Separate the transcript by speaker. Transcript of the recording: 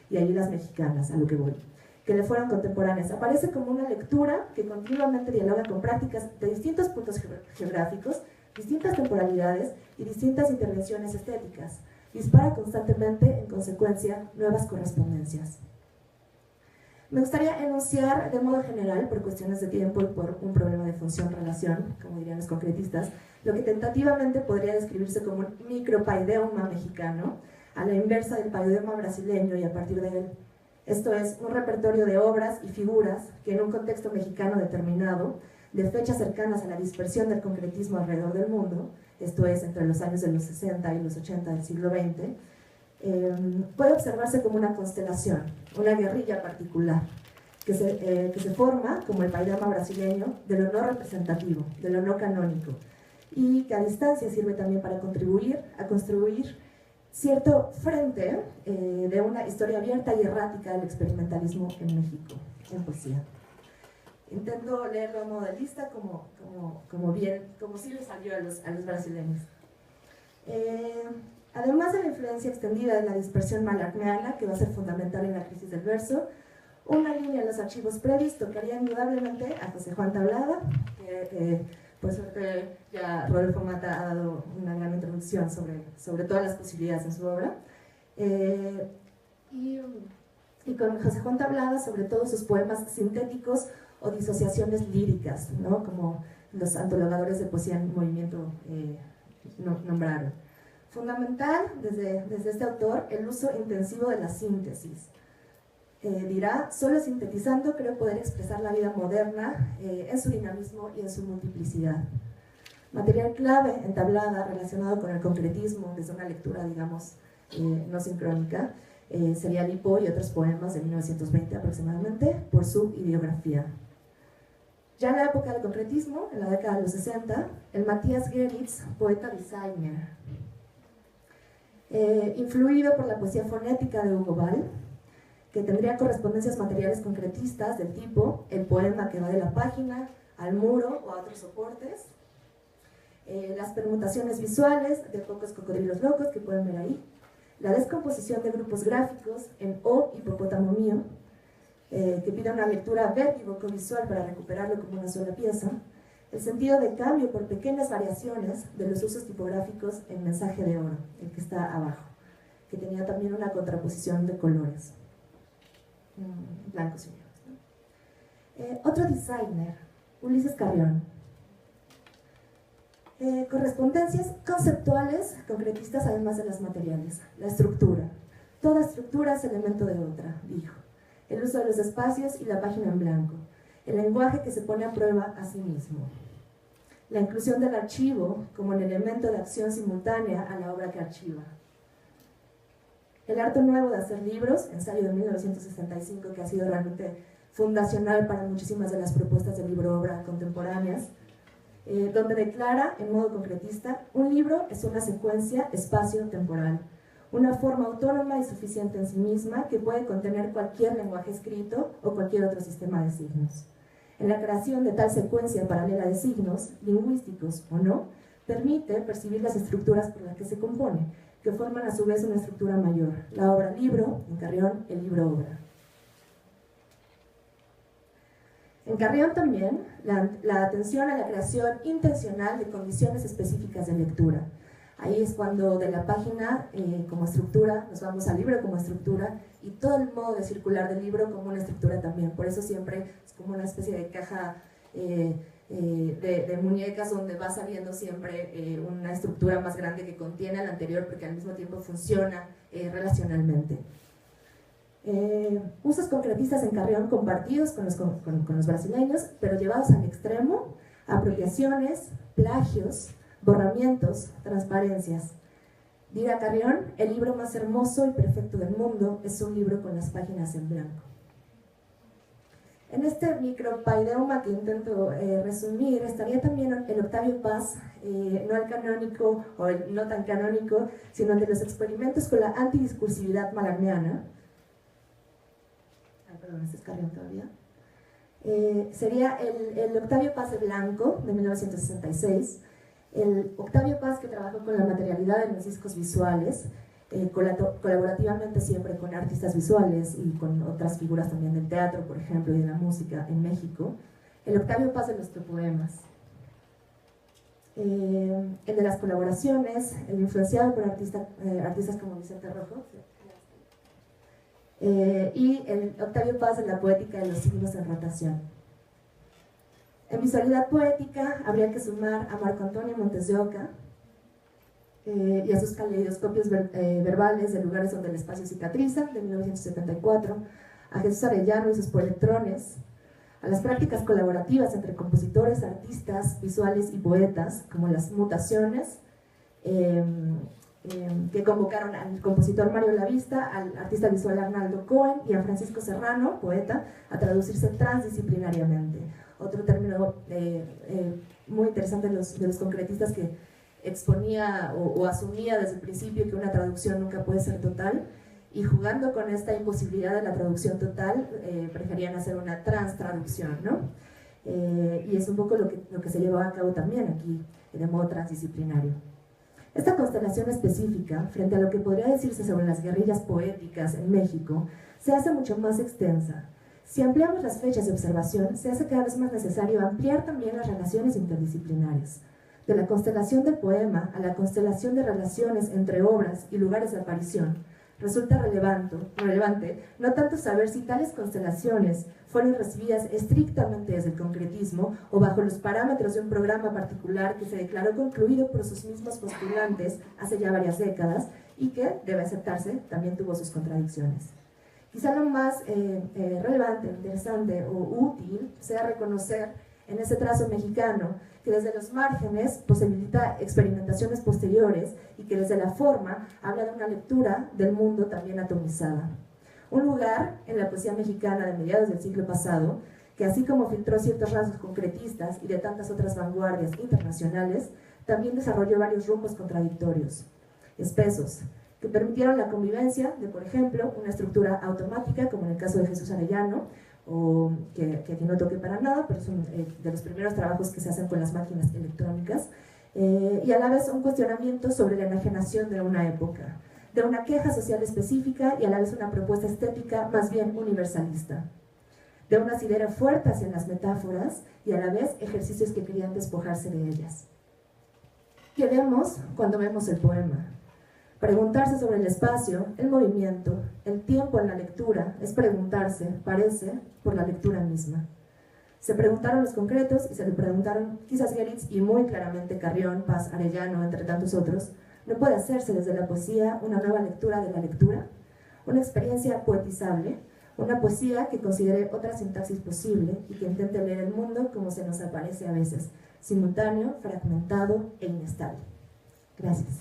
Speaker 1: y allí las mexicanas, a lo que voy, que le fueron contemporáneas. Aparece como una lectura que continuamente dialoga con prácticas de distintos puntos geográficos, distintas temporalidades y distintas intervenciones estéticas. Dispara constantemente, en consecuencia, nuevas correspondencias. Me gustaría enunciar de modo general, por cuestiones de tiempo y por un problema de función-relación, como dirían los concretistas, lo que tentativamente podría describirse como un micropaideuma mexicano, a la inversa del paideuma brasileño y a partir de él. Esto es, un repertorio de obras y figuras que en un contexto mexicano determinado, de fechas cercanas a la dispersión del concretismo alrededor del mundo, esto es, entre los años de los 60 y los 80 del siglo XX, puede observarse como una constelación, una guerrilla particular, que se forma, como el paideuma brasileño, de lo no representativo, de lo no canónico, y que a distancia sirve también para contribuir a construir cierto frente de una historia abierta y errática del experimentalismo en México, en poesía. Intento leerlo a modo de lista como sí le salió a los brasileños. Además de la influencia extendida de la dispersión malarmeana, que va a ser fundamental en la crisis del verso, una línea en los archivos previos tocaría indudablemente a José Juan Tablada, que por suerte ya Rodolfo Mata ha dado una gran introducción sobre todas las posibilidades en su obra. Y con José Juan Tablada, sobre todo sus poemas sintéticos o disociaciones líricas, ¿no? Como los antologadores de poesía en movimiento nombraron. Fundamental, desde este autor, el uso intensivo de la síntesis. Dirá, solo sintetizando creo poder expresar la vida moderna en su dinamismo y en su multiplicidad. Material clave en Tablada relacionado con el concretismo desde una lectura, digamos, no sincrónica, sería Lipo y otros poemas de 1920 aproximadamente, por su ideografía. Ya en la época del concretismo, en la década de los 60, el Matías Geritz, poeta-designer, influido por la poesía fonética de Hugo Ball, que tendría correspondencias materiales concretistas del tipo el poema que va de la página al muro o a otros soportes, las permutaciones visuales de pocos cocodrilos locos que pueden ver ahí, la descomposición de grupos gráficos en O hipopótamo mío, que pide una lectura vértigo-visual para recuperarlo como una sola pieza, el sentido de cambio por pequeñas variaciones de los usos tipográficos en Mensaje de Oro, el que está abajo, que tenía también una contraposición de colores, blancos y negros, ¿no? Otro designer, Ulises Carrión. Correspondencias conceptuales, concretistas además de las materiales. La estructura. Toda estructura es elemento de otra, dijo. El uso de los espacios y la página en blanco. El lenguaje que se pone a prueba a sí mismo. La inclusión del archivo como el elemento de acción simultánea a la obra que archiva. El arte nuevo de hacer libros, ensayo de 1965 que ha sido realmente fundacional para muchísimas de las propuestas de libro-obra contemporáneas, donde declara, en modo concretista, un libro es una secuencia espacio-temporal, una forma autónoma y suficiente en sí misma que puede contener cualquier lenguaje escrito o cualquier otro sistema de signos. En la creación de tal secuencia paralela de signos, lingüísticos o no, permite percibir las estructuras por las que se compone, que forman a su vez una estructura mayor, la obra-libro, en Carrión, el libro-obra. En Carrión también, la atención a la creación intencional de condiciones específicas de lectura. Ahí es cuando de la página como estructura, nos vamos al libro como estructura y todo el modo de circular del libro como una estructura también. Por eso siempre es como una especie de caja de muñecas donde va saliendo siempre una estructura más grande que contiene a la anterior porque al mismo tiempo funciona relacionalmente. Usos concretistas en Carrión compartidos con los brasileños, pero llevados al extremo, apropiaciones, plagios, borramientos, transparencias. Dirá Carrión, el libro más hermoso y perfecto del mundo es un libro con las páginas en blanco. En este micropaideuma que intento resumir, estaría también el Octavio Paz, no el canónico o el no tan canónico, sino el de los experimentos con la antidiscursividad malarmeana. Perdón, este es Carrión todavía. Sería el Octavio Paz de Blanco, de 1966, el Octavio Paz que trabajó con la materialidad en los discos visuales, colaborativamente siempre con artistas visuales y con otras figuras también del teatro, por ejemplo, y de la música en México. El Octavio Paz de los poemas. El de las colaboraciones, el influenciado por artistas como Vicente Rojo, y el Octavio Paz de la poética de los signos en rotación. En visualidad poética habría que sumar a Marco Antonio Montes de Oca y a sus caleidoscopios verbales de lugares donde el espacio cicatriza, de 1974, a Jesús Arellano y sus poelectrones, a las prácticas colaborativas entre compositores, artistas, visuales y poetas, como las mutaciones, que convocaron al compositor Mario Lavista, al artista visual Arnaldo Cohen y a Francisco Serrano, poeta, a traducirse transdisciplinariamente. Otro término muy interesante de los concretistas que exponía o asumía desde el principio que una traducción nunca puede ser total, y jugando con esta imposibilidad de la traducción total, preferían hacer una transtraducción, ¿no? Y es un poco lo que se llevó a cabo también aquí, de modo transdisciplinario. Esta constelación específica, frente a lo que podría decirse sobre las guerrillas poéticas en México, se hace mucho más extensa. Si ampliamos las fechas de observación, se hace cada vez más necesario ampliar también las relaciones interdisciplinarias. De la constelación del poema a la constelación de relaciones entre obras y lugares de aparición, resulta relevante no tanto saber si tales constelaciones fueron recibidas estrictamente desde el concretismo o bajo los parámetros de un programa particular que se declaró concluido por sus mismos postulantes hace ya varias décadas y que, debe aceptarse, también tuvo sus contradicciones. Quizá lo más relevante, interesante o útil sea reconocer en ese trazo mexicano que desde los márgenes posibilita experimentaciones posteriores y que desde la forma habla de una lectura del mundo también atomizada. Un lugar en la poesía mexicana de mediados del siglo pasado que, así como filtró ciertos rasgos concretistas y de tantas otras vanguardias internacionales, también desarrolló varios rumbos contradictorios, espesos, que permitieron la convivencia de, por ejemplo, una estructura automática, como en el caso de Jesús Arellano, o que aquí no toque para nada, pero son de los primeros trabajos que se hacen con las máquinas electrónicas, y a la vez un cuestionamiento sobre la enajenación de una época, de una queja social específica y a la vez una propuesta estética más bien universalista, de un asidero fuerte hacia las metáforas y a la vez ejercicios que querían despojarse de ellas. ¿Qué vemos cuando vemos el poema? Preguntarse sobre el espacio, el movimiento, el tiempo en la lectura es preguntarse, parece, por la lectura misma. Se preguntaron los concretos y se le preguntaron quizás Geritz y muy claramente Carrión, Paz, Arellano, entre tantos otros. ¿No puede hacerse desde la poesía una nueva lectura de la lectura? Una experiencia poetizable, una poesía que considere otra sintaxis posible y que intente leer el mundo como se nos aparece a veces, simultáneo, fragmentado e inestable. Gracias.